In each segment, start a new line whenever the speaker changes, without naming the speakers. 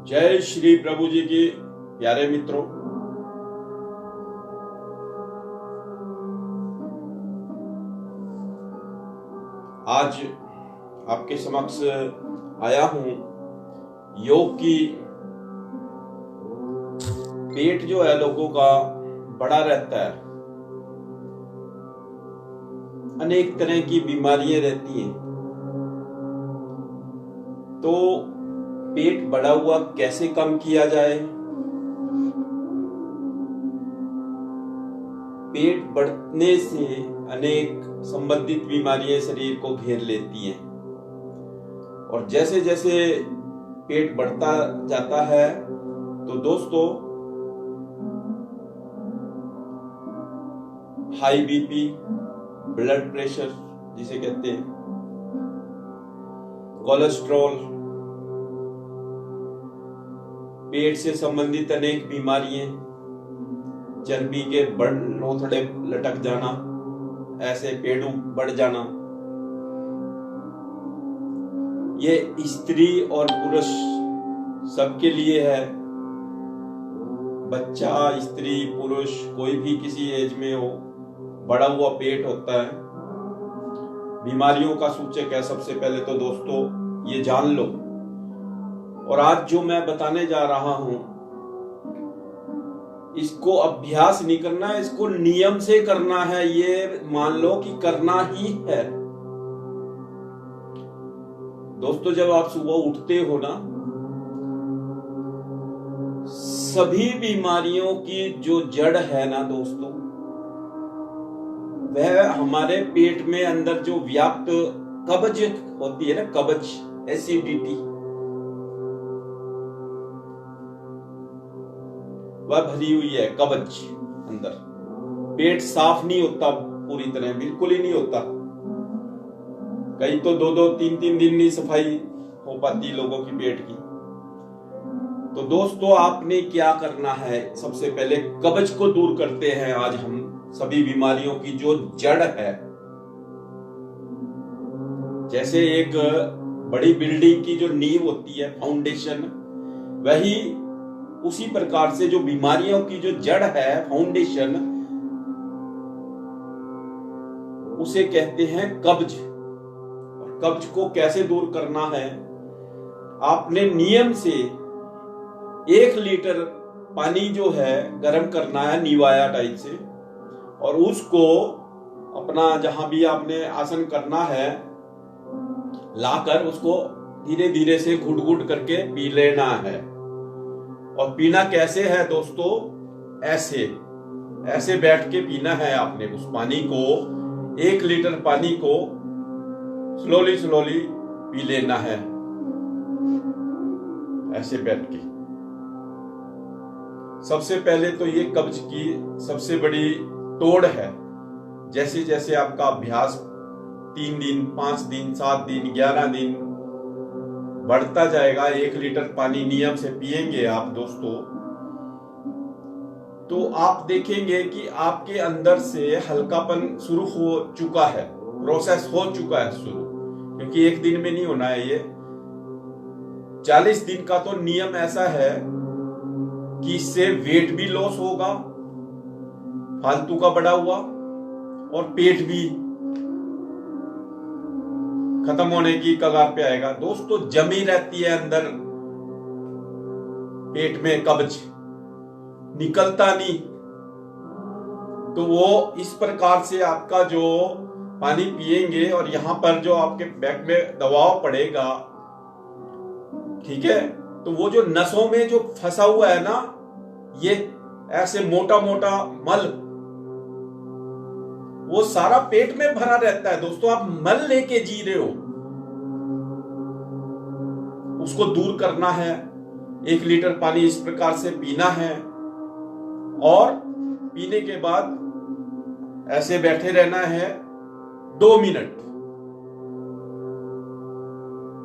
जय श्री प्रभु जी की प्यारे मित्रों, आज आपके समक्ष आया हूं। योग की पेट जो है लोगों का बड़ा रहता है, अनेक तरह की बीमारियां रहती हैं। तो पेट बढ़ा हुआ कैसे कम किया जाए? पेट बढ़ने से अनेक संबंधित बीमारियां शरीर को घेर लेती हैं, और जैसे जैसे पेट बढ़ता जाता है तो दोस्तों हाई बीपी, ब्लड प्रेशर जिसे कहते हैं, कोलेस्ट्रॉल, पेट से संबंधित अनेक बीमारियां, चर्बी के लोथड़े लटक जाना, ऐसे पेड़ों बढ़ जाना, ये स्त्री और पुरुष सबके लिए है। बच्चा, स्त्री, पुरुष, कोई भी किसी एज में हो, बढ़ा हुआ पेट होता है, बीमारियों का सूचक है। सबसे पहले तो दोस्तों ये जान लो। और आज जो मैं बताने जा रहा हूं, इसको अभ्यास नहीं करना है, इसको नियम से करना है। ये मान लो कि करना ही है। दोस्तों जब आप सुबह उठते हो ना, सभी बीमारियों की जो जड़ है ना दोस्तों, वह हमारे पेट में अंदर जो व्याप्त कब्ज होती है ना, कब्ज, एसिडिटी, वह भरी हुई है कब्ज अंदर। पेट साफ नहीं होता पूरी तरह, बिल्कुल ही नहीं होता। कई तो 2-2, 3-3 दिन नहीं सफाई हो पाती लोगों की पेट की। तो दोस्तों आपने क्या करना है? सबसे पहले कब्ज को दूर करते हैं आज हम। सभी बीमारियों की जो जड़ है, जैसे एक बड़ी बिल्डिंग की जो नींव होती है, फाउंडेशन, वही उसी प्रकार से जो बीमारियों की जो जड़ है, फाउंडेशन, उसे कहते हैं कब्ज। और कब्ज को कैसे दूर करना है? आपने नियम से 1 लीटर पानी जो है गर्म करना है नीवाया टाइप से, और उसको अपना जहां भी आपने आसन करना है लाकर उसको धीरे धीरे से घुट घुट करके पी लेना है। और पीना कैसे है दोस्तों? ऐसे ऐसे बैठ के पीना है आपने। उस पानी को, 1 लीटर पानी को स्लोली स्लोली पी लेना है, ऐसे बैठ के। सबसे पहले तो ये कब्ज की सबसे बड़ी तोड़ है। जैसे जैसे आपका अभ्यास 3 दिन, 5 दिन, 7 दिन, 11 दिन बढ़ता जाएगा, 1 लीटर पानी नियम से पिएंगे आप दोस्तों, तो आप देखेंगे कि आपके अंदर से हल्कापन शुरू हो चुका है, प्रोसेस हो चुका है शुरू। क्योंकि 1 दिन में नहीं होना है ये, 40 दिन का तो नियम ऐसा है कि इससे वेट भी लॉस होगा फालतू का बढ़ा हुआ, और पेट भी खत्म होने की कगार पे आएगा। दोस्तों जमी रहती है अंदर पेट में कब्ज, निकलता नहीं। तो वो इस प्रकार से आपका जो पानी पिएंगे और यहां पर जो आपके बैक में दबाव पड़ेगा, ठीक है, तो वो जो नसों में जो फंसा हुआ है ना, ये ऐसे मोटा मोटा मल, वो सारा पेट में भरा रहता है दोस्तों। आप मल लेके जी रहे हो, उसको दूर करना है। 1 लीटर पानी इस प्रकार से पीना है और पीने के बाद ऐसे बैठे रहना है 2 मिनट।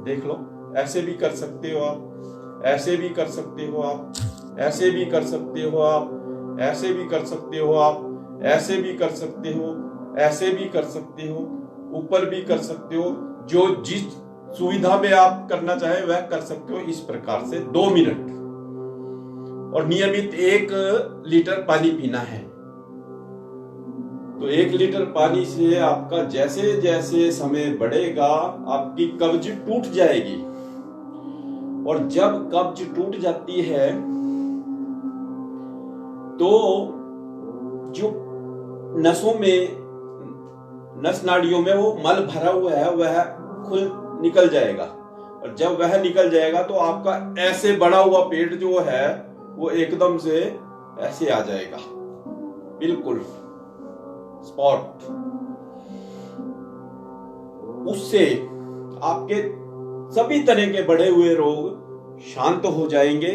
देख लो, ऐसे भी कर सकते हो आप, ऐसे भी कर सकते हो आप, ऐसे भी कर सकते हो आप, ऐसे भी कर सकते हो आप, ऐसे भी कर सकते हो, ऐसे भी कर सकते हो, ऊपर भी कर सकते हो। जो जिस सुविधा में आप करना चाहे वह कर सकते हो। इस प्रकार से 2 मिनट और नियमित 1 लीटर पानी पीना है। तो 1 लीटर पानी से आपका जैसे जैसे समय बढ़ेगा आपकी कब्ज टूट जाएगी। और जब कब्ज टूट जाती है तो जो नसों में, नस नाड़ियों में वो मल भरा हुआ है वह खुल निकल जाएगा। और जब वह निकल जाएगा तो आपका ऐसे बढ़ा हुआ पेट जो है वो एकदम से ऐसे आ जाएगा, बिल्कुल स्पॉट। उससे आपके सभी तरह के बढ़े हुए रोग शांत हो जाएंगे।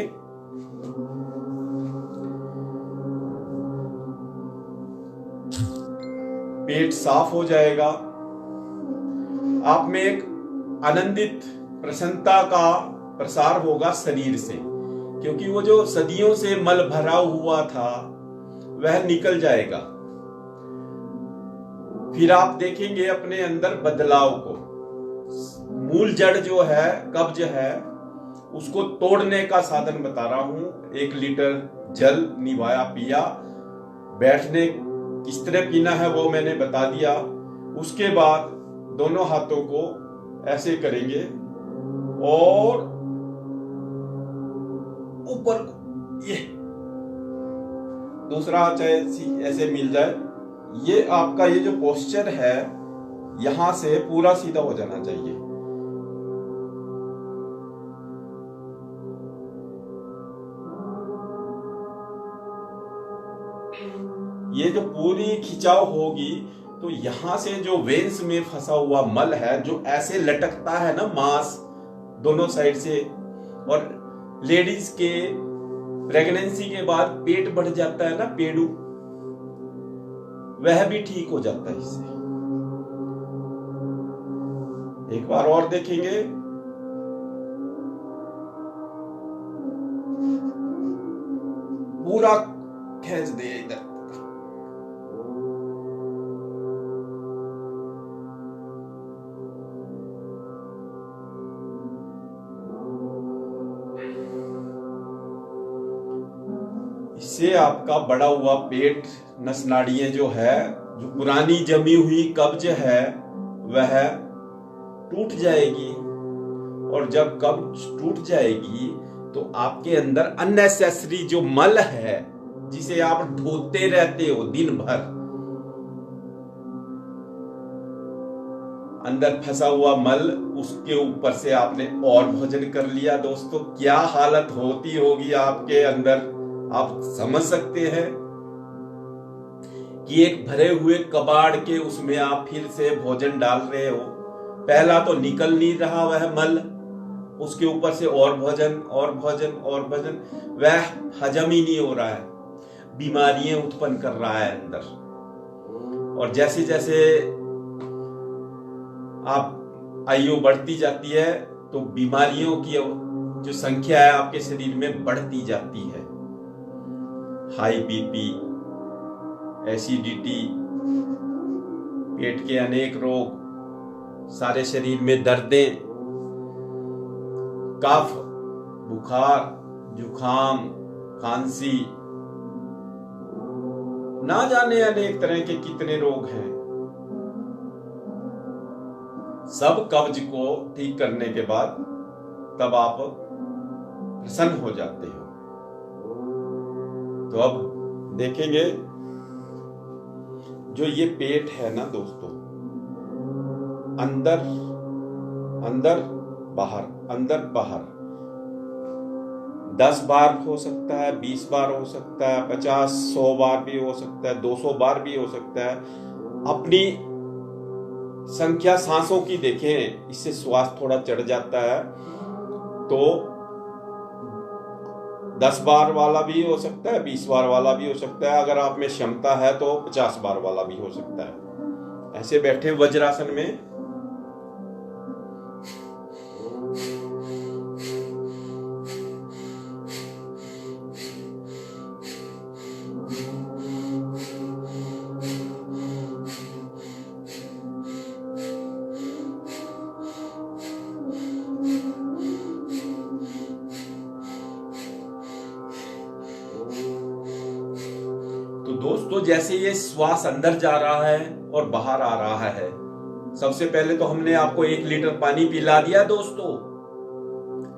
पेट साफ हो जाएगा। आप में एक आनंदित प्रसन्नता का प्रसार होगा शरीर से, क्योंकि वो जो सदियों से मल भरा हुआ था वह निकल जाएगा। फिर आप देखेंगे अपने अंदर बदलाव को। मूल जड़ जो है कब्ज है उसको तोड़ने का साधन बता रहा हूं। 1 लीटर जल निभाया पिया, बैठने किस तरह पीना है वो मैंने बता दिया। उसके बाद दोनों हाथों को ऐसे करेंगे और ऊपर ये दूसरा हाथ चाहे ऐसे मिल जाए। ये आपका ये जो पोस्चर है यहां से पूरा सीधा हो जाना चाहिए। ये जो पूरी खिंचाव होगी तो यहां से जो वेन्स में फंसा हुआ मल है जो ऐसे लटकता है ना मांस दोनों साइड से, और लेडीज के प्रेगनेंसी के बाद पेट बढ़ जाता है ना पेड़ू, वह भी ठीक हो जाता है इससे। एक बार और देखेंगे। पूरा खींच दे इधर। इससे आपका बड़ा हुआ पेट, नस नाड़ियां जो है, जो पुरानी जमी हुई कब्ज है वह टूट जाएगी। और जब कब्ज टूट जाएगी तो आपके अंदर अननेसेसरी जो मल है जिसे आप ढोते रहते हो दिन भर, अंदर फंसा हुआ मल, उसके ऊपर से आपने और भोजन कर लिया दोस्तों, क्या हालत होती होगी आपके अंदर आप समझ सकते हैं कि एक भरे हुए कबाड़ के उसमें आप फिर से भोजन डाल रहे हो। पहला तो निकल नहीं रहा वह मल, उसके ऊपर से और भोजन और भोजन और भोजन, वह हजम ही नहीं हो रहा है, बीमारियां उत्पन्न कर रहा है अंदर। और जैसे जैसे आप आयु बढ़ती जाती है तो बीमारियों की जो संख्या है आपके शरीर में बढ़ती जाती है। हाई बीपी, एसिडिटी, पेट के अनेक रोग, सारे शरीर में दर्दें, कफ, बुखार, जुखाम, खांसी, ना जाने अनेक तरह के कितने रोग हैं। सब कब्ज को ठीक करने के बाद तब आप प्रसन्न हो जाते हो। तो अब देखेंगे जो ये पेट है ना दोस्तों, अंदर अंदर बाहर, अंदर बाहर 10 बार हो सकता है, 20 बार हो सकता है, 50, 100 बार भी हो सकता है, 200 बार भी हो सकता है। अपनी संख्या सांसों की देखें, इससे श्वास थोड़ा चढ़ जाता है। तो 10 बार वाला भी हो सकता है, 20 बार वाला भी हो सकता है, अगर आप में क्षमता है तो 50 बार वाला भी हो सकता है। ऐसे बैठे वज्रासन में तो दोस्तों जैसे ये श्वास अंदर जा रहा है और बाहर आ रहा है, सबसे पहले तो हमने आपको 1 लीटर पानी पिला दिया दोस्तों,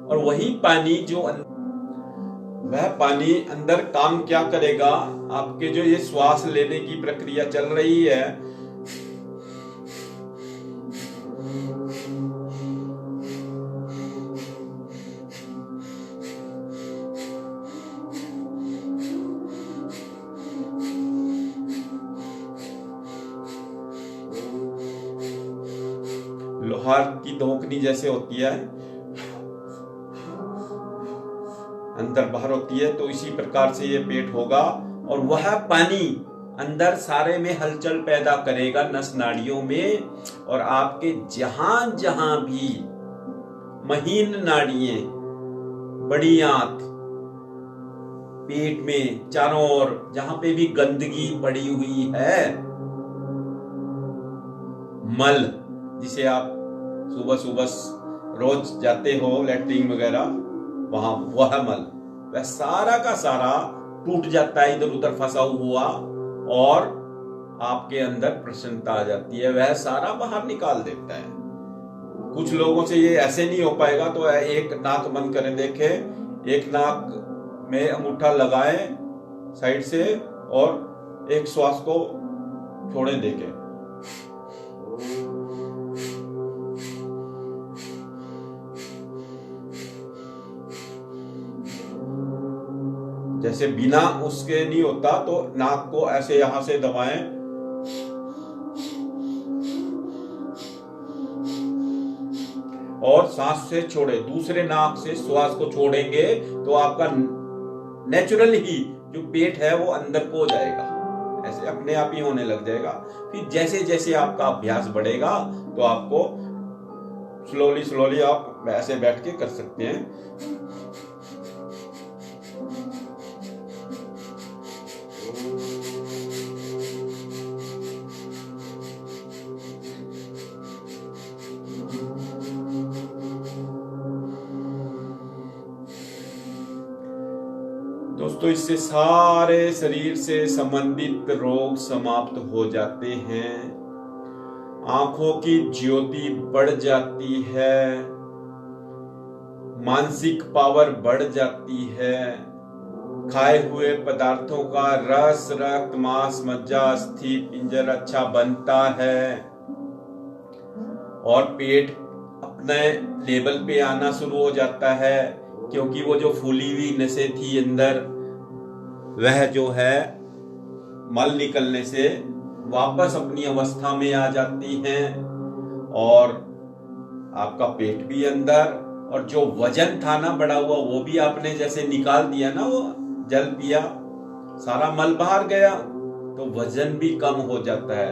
और वही पानी जो वह पानी अंदर काम क्या करेगा, आपके जो ये श्वास लेने की प्रक्रिया चल रही है, लोहार की धोकनी जैसे होती है, अंदर बाहर होती है, तो इसी प्रकार से ये पेट होगा, और वह पानी अंदर सारे में हलचल पैदा करेगा नस नाड़ियों में, और आपके जहां जहां भी महीन नाड़ियां, बड़ी आंत, पेट में चारों ओर जहां पे भी गंदगी पड़ी हुई है, मल जिसे आप सुबह सुबह रोज जाते हो लैट्रिन वगैरह, वहां वह मल वह सारा का सारा टूट जाता है इधर उधर फंसा हुआ, और आपके अंदर प्रसन्नता आ जाती है, वह सारा बाहर निकाल देता है। कुछ लोगों से ये ऐसे नहीं हो पाएगा, तो एक नाक बंद करें, देखे, एक नाक में अंगूठा लगाएं साइड से, और एक श्वास को छोड़ें, देखें। जैसे बिना उसके नहीं होता, तो नाक को ऐसे यहां से दबाएं, और सांस से छोड़े, दूसरे नाक से श्वास को छोड़ेंगे तो आपका नेचुरल ही जो पेट है वो अंदर को जाएगा, ऐसे अपने आप ही होने लग जाएगा। फिर जैसे जैसे आपका अभ्यास बढ़ेगा तो आपको स्लोली स्लोली आप ऐसे बैठ के कर सकते हैं। दोस्तों इससे सारे शरीर से संबंधित रोग समाप्त हो जाते हैं, आंखों की ज्योति बढ़ जाती है, मानसिक पावर बढ़ जाती है, खाए हुए पदार्थों का रस, रक्त, मांस, मज्जा, अस्थि पिंजर अच्छा बनता है, और पेट अपने लेवल पे आना शुरू हो जाता है, क्योंकि वो जो फूली हुई नसें थी अंदर, वह जो है मल निकलने से वापस अपनी अवस्था में आ जाती हैं, और आपका पेट भी अंदर, और जो वजन था ना बढ़ा हुआ वो भी आपने जैसे निकाल दिया ना, वो जल पिया, सारा मल बाहर गया, तो वजन भी कम हो जाता है।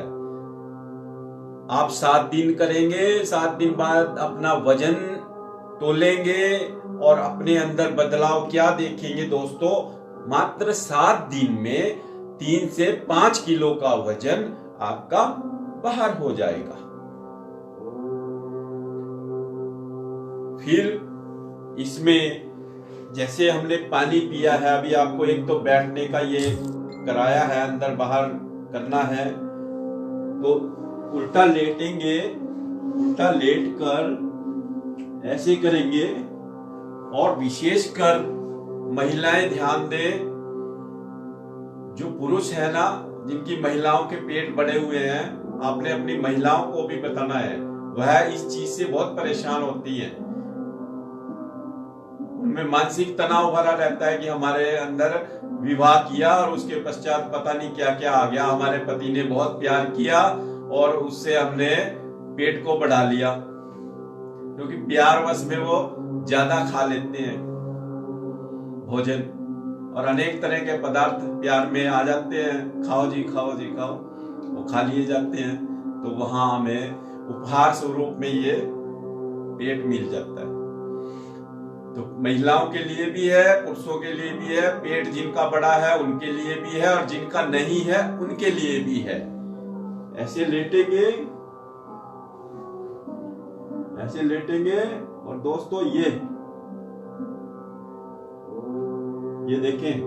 आप 7 दिन करेंगे, 7 दिन बाद अपना वजन तोलेंगे, और अपने अंदर बदलाव क्या देखेंगे दोस्तों, मात्र 7 दिन में 3 से 5 किलो का वजन आपका बाहर हो जाएगा। फिर इसमें जैसे हमने पानी पिया है, अभी आपको एक तो बैठने का ये कराया है, अंदर बाहर करना है, तो उल्टा लेटेंगे, उल्टा लेट कर ऐसे करेंगे, और विशेषकर महिलाएं ध्यान दें, जो पुरुष है ना, जिनकी महिलाओं के पेट बड़े हुए हैं, आपने अपनी महिलाओं को भी बताना है, वह इस चीज से बहुत परेशान होती है, उनमें मानसिक तनाव भरा रहता है कि हमारे अंदर विवाह किया और उसके पश्चात पता नहीं क्या क्या आ गया, हमारे पति ने बहुत प्यार किया और उससे हमने पेट को बढ़ा लिया, क्योंकि प्यार वश में वो ज्यादा खा लेते हैं भोजन। और अनेक तरह के पदार्थ प्यार में आ जाते हैं, खाओ जी खाओ जी खाओ, वो खा लिए जाते हैं। तो वहां हमें उपहार स्वरूप में ये पेट मिल जाता है। तो महिलाओं के लिए भी है, पुरुषों के लिए भी है। पेट जिनका बड़ा है उनके लिए भी है, और जिनका नहीं है उनके लिए भी है। ऐसे लेटेंगे, ऐसे लेटेंगे, और दोस्तों ये देखें,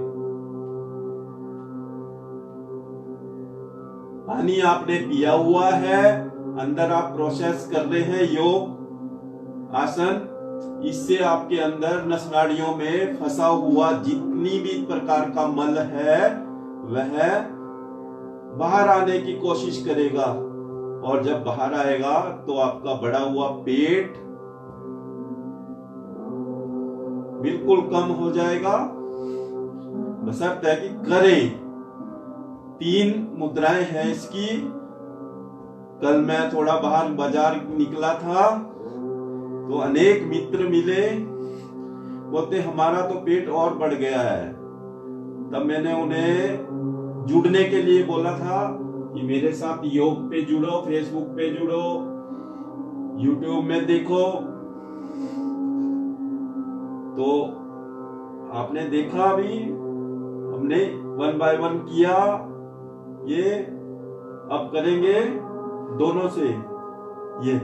पानी आपने पिया हुआ है, अंदर आप प्रोसेस कर रहे हैं योग आसन। इससे आपके अंदर नस नाड़ियों में फंसा हुआ जितनी भी प्रकार का मल है वह बाहर आने की कोशिश करेगा, और जब बाहर आएगा तो आपका बढ़ा हुआ पेट बिल्कुल कम हो जाएगा। बशर्ते कि करें। 3 मुद्राएं हैं इसकी। कल मैं थोड़ा बाहर बाजार निकला था तो अनेक मित्र मिले, बोलते हमारा तो पेट और बढ़ गया है। तब मैंने उन्हें जुड़ने के लिए बोला था कि मेरे साथ योग पे जुड़ो, फेसबुक पे जुड़ो, यूट्यूब में देखो। तो आपने देखा भी, हमने 1 बाय 1 किया। ये अब करेंगे दोनों से। ये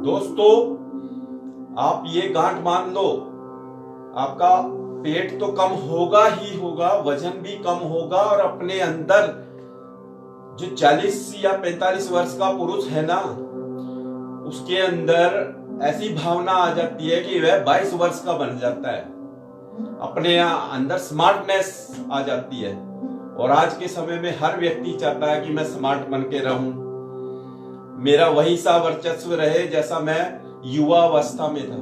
दोस्तों, आप ये गांठ मान लो, आपका पेट तो कम होगा ही होगा, वजन भी कम होगा, और अपने अंदर जो 40 या 45 वर्ष का पुरुष है ना, उसके अंदर ऐसी भावना आ जाती है कि वह 22 वर्ष का बन जाता है। अपने अंदर स्मार्टनेस आ जाती है। और आज के समय में हर व्यक्ति चाहता है कि मैं स्मार्ट बन के रहूं, मेरा वही सा वर्चस्व रहे जैसा मैं युवा अवस्था में था।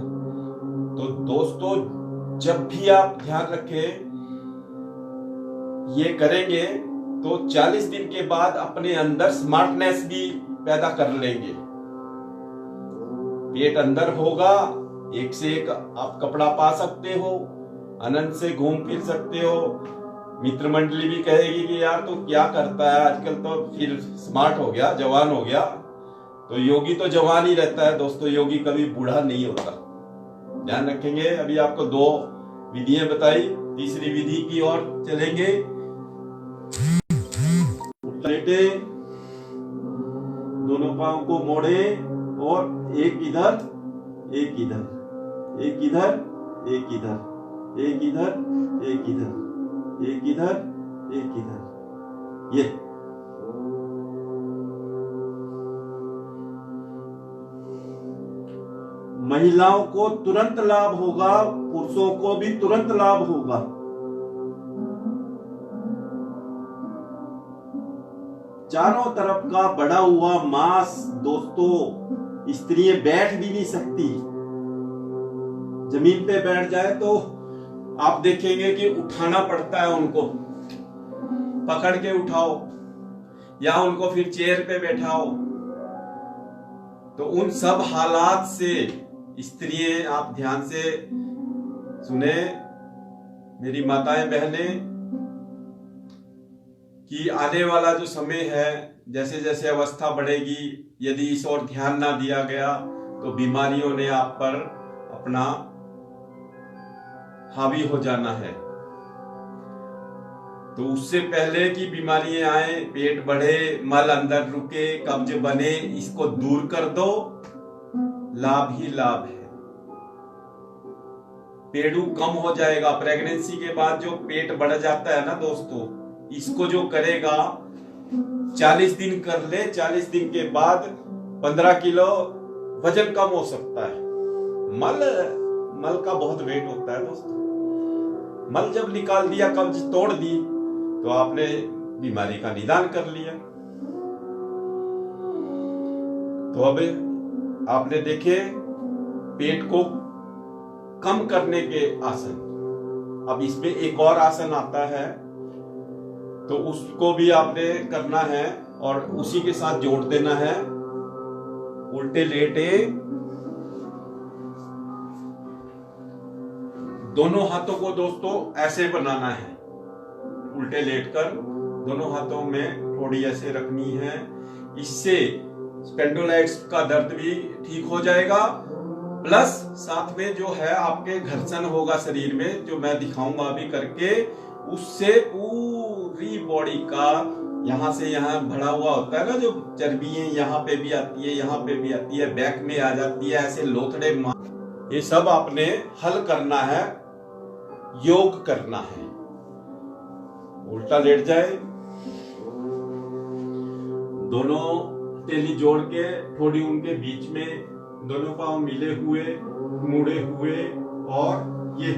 तो दोस्तों, जब भी आप ध्यान रखें, ये करेंगे तो 40 दिन के बाद अपने अंदर स्मार्टनेस भी पैदा कर लेंगे। पेट अंदर होगा, एक से एक आप कपड़ा पा सकते हो, आनंद से घूम फिर सकते हो। मित्र मंडली भी कहेगी कि यार तू क्या करता है आजकल, तो फिर स्मार्ट हो गया, जवान हो गया। तो योगी तो जवान ही रहता है दोस्तों, योगी कभी बूढ़ा नहीं होता। ध्यान रखेंगे। अभी आपको 2 विधियां बताई, तीसरी विधि की ओर चलेंगे। लेटे, दोनों पांव को मोड़े, और एक इधर एक इधर, एक इधर एक इधर, एक इधर एक इधर, एक इधर एक इधर। ये महिलाओं को तुरंत लाभ होगा, पुरुषों को भी तुरंत लाभ होगा। चारों तरफ का बढ़ा हुआ मांस दोस्तों, स्त्रियां बैठ भी नहीं सकती। जमीन पे बैठ जाए तो आप देखेंगे कि उठाना पड़ता है उनको, पकड़ के उठाओ, या उनको फिर चेयर पे बैठाओ। तो उन सब हालात से स्त्रियां, आप ध्यान से सुने मेरी माताएं बहनें, कि आने वाला जो समय है, जैसे जैसे अवस्था बढ़ेगी, यदि इस ओर ध्यान ना दिया गया तो बीमारियों ने आप पर अपना हावी हो जाना है। तो उससे पहले कि बीमारियां आए, पेट बढ़े, मल अंदर रुके, कब्ज बने, इसको दूर कर दो, लाभ ही लाभ है। पेड़ू कम हो जाएगा। प्रेगनेंसी के बाद जो पेट बढ़ जाता है ना दोस्तों, इसको जो करेगा 40 दिन कर ले, 40 दिन के बाद 15 किलो वजन कम हो सकता है। मल का बहुत वेट होता है दोस्तों। मल जब निकाल दिया, कब्ज तोड़ दी, तो आपने बीमारी का निदान कर लिया। तो अब आपने देखे पेट को कम करने के आसन। अब इसमें एक और आसन आता है, तो उसको भी आपने करना है और उसी के साथ जोड़ देना है। उल्टे लेटे दोनों हाथों को दोस्तों ऐसे बनाना है, उल्टे लेटकर दोनों हाथों में थोड़ी ऐसे रखनी है। इससे स्पेंडोलाइट्स का दर्द भी ठीक हो जाएगा, प्लस साथ में जो है आपके घर्षण होगा शरीर में, जो मैं दिखाऊंगा अभी करके, उससे पूरी बॉडी का यहां से यहां भरा हुआ होता है ना, जो चर्बी यहाँ पे भी आती है, यहाँ पे भी आती है, बैक में आ जाती है, ऐसे लोथड़े, ये सब आपने हल करना है, योग करना है। उल्टा लेट जाए, दोनों हथेली जोड़ के थोड़ी उनके बीच में दोनों पांव मिले हुए, मुड़े हुए, और ये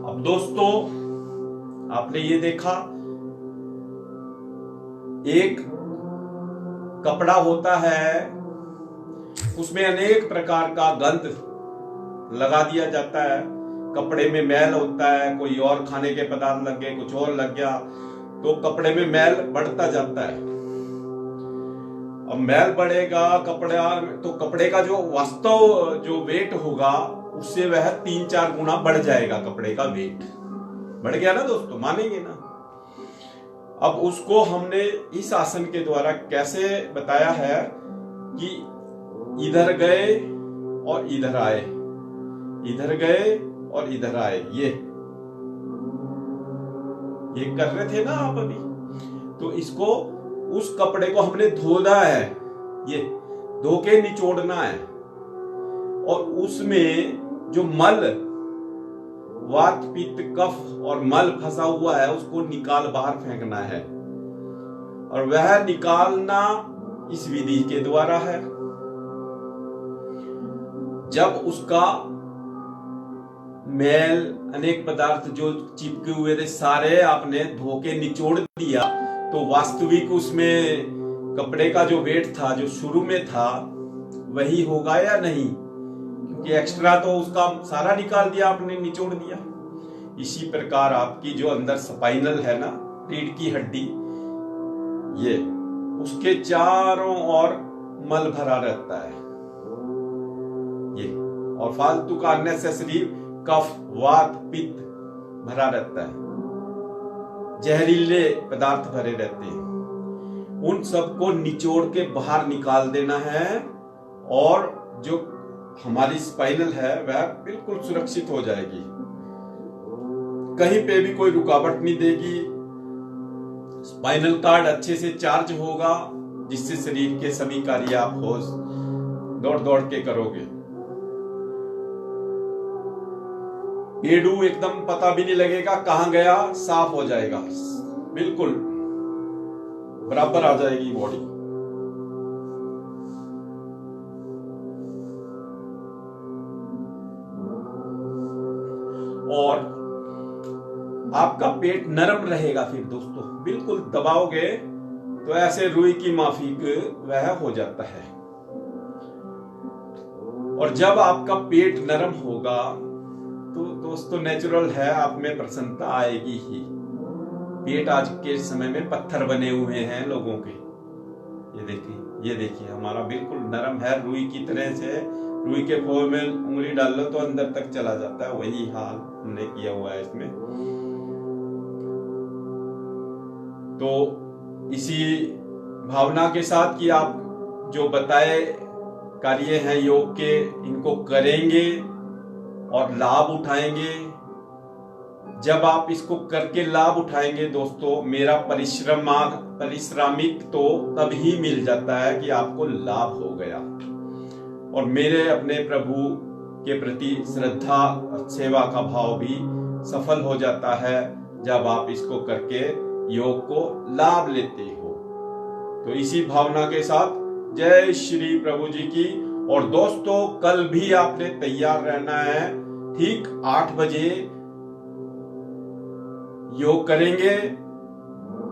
अब दोस्तों आपने ये देखा, एक कपड़ा होता है, उसमें अनेक प्रकार का गंध लगा दिया जाता है। कपड़े में मैल होता है, कोई और खाने के पदार्थ लग गए, कुछ और लग गया, तो कपड़े में मैल बढ़ता जाता है। अब मैल बढ़ेगा कपड़ा, तो कपड़े का जो वास्तव जो वेट होगा उससे वह 3-4 गुना बढ़ जाएगा। कपड़े का वेट बढ़ गया ना दोस्तों, मानेंगे ना। अब उसको हमने इस आसन के द्वारा कैसे बताया है कि इधर गए और इधर आए, इधर गए और इधर आए, ये कर रहे थे ना आप अभी। तो इसको, उस कपड़े को हमने धोना है, ये धो के निचोड़ना है, और उसमें जो मल, वात पित्त कफ और मल फंसा हुआ है उसको निकाल बाहर फेंकना है। और वह निकालना इस विधि के द्वारा है। जब उसका मैल, अनेक पदार्थ जो चिपके हुए थे सारे आपने धो के निचोड़ दिया, तो वास्तविक उसमें कपड़े का जो वेट था, जो शुरू में था, वही होगा या नहीं? क्योंकि एक्स्ट्रा तो उसका सारा निकाल दिया आपने, निचोड़ दिया। इसी प्रकार आपकी जो अंदर स्पाइनल है ना, रीढ़ की हड्डी, ये उसके चारों ओर मल भरा रहता है ये, और फालतू का अननेसेसरी कफ, वात, पित्त भरा रहता है, जहरीले पदार्थ भरे रहते हैं। उन सबको निचोड़ के बाहर निकाल देना है, और जो हमारी स्पाइनल है वह बिल्कुल सुरक्षित हो जाएगी, कहीं पे भी कोई रुकावट नहीं देगी। स्पाइनल कार्ड अच्छे से चार्ज होगा, जिससे शरीर के सभी कार्य आप दौड़ दौड़ के करोगे। पेड़ू एकदम पता भी नहीं लगेगा कहां गया, साफ हो जाएगा, बिल्कुल बराबर आ जाएगी बॉडी। और आपका पेट नरम रहेगा फिर दोस्तों, बिल्कुल दबाओगे तो ऐसे रुई की माफिक वह हो जाता है। और जब आपका पेट नरम होगा तो दोस्तों नेचुरल है, आप में प्रसन्नता आएगी ही। पेट आज के समय में पत्थर बने हुए हैं लोगों के, ये देखिए हमारा बिल्कुल नरम है, रुई की तरह से। रुई के खोए में उंगली डाल लो तो अंदर तक चला जाता है, वही हाल हमने किया हुआ है इसमें। तो इसी भावना के साथ कि आप जो बताए कार्य हैं योग के, इनको करेंगे और लाभ उठाएंगे, जब आप इसको करके लाभ उठाएंगे दोस्तों, मेरा पारिश्रमिक तो तभी मिल जाता है कि आपको लाभ हो गया, और मेरे अपने प्रभु के प्रति श्रद्धा और सेवा का भाव भी सफल हो जाता है जब आप इसको करके योग को लाभ लेते हो। तो इसी भावना के साथ जय श्री प्रभु जी की। और दोस्तों, कल भी आपने तैयार रहना है, ठीक 8 बजे योग करेंगे,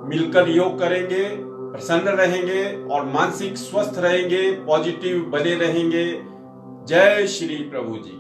मिलकर योग करेंगे, प्रसन्न रहेंगे और मानसिक स्वस्थ रहेंगे, पॉजिटिव बने रहेंगे। जय श्री प्रभु जी।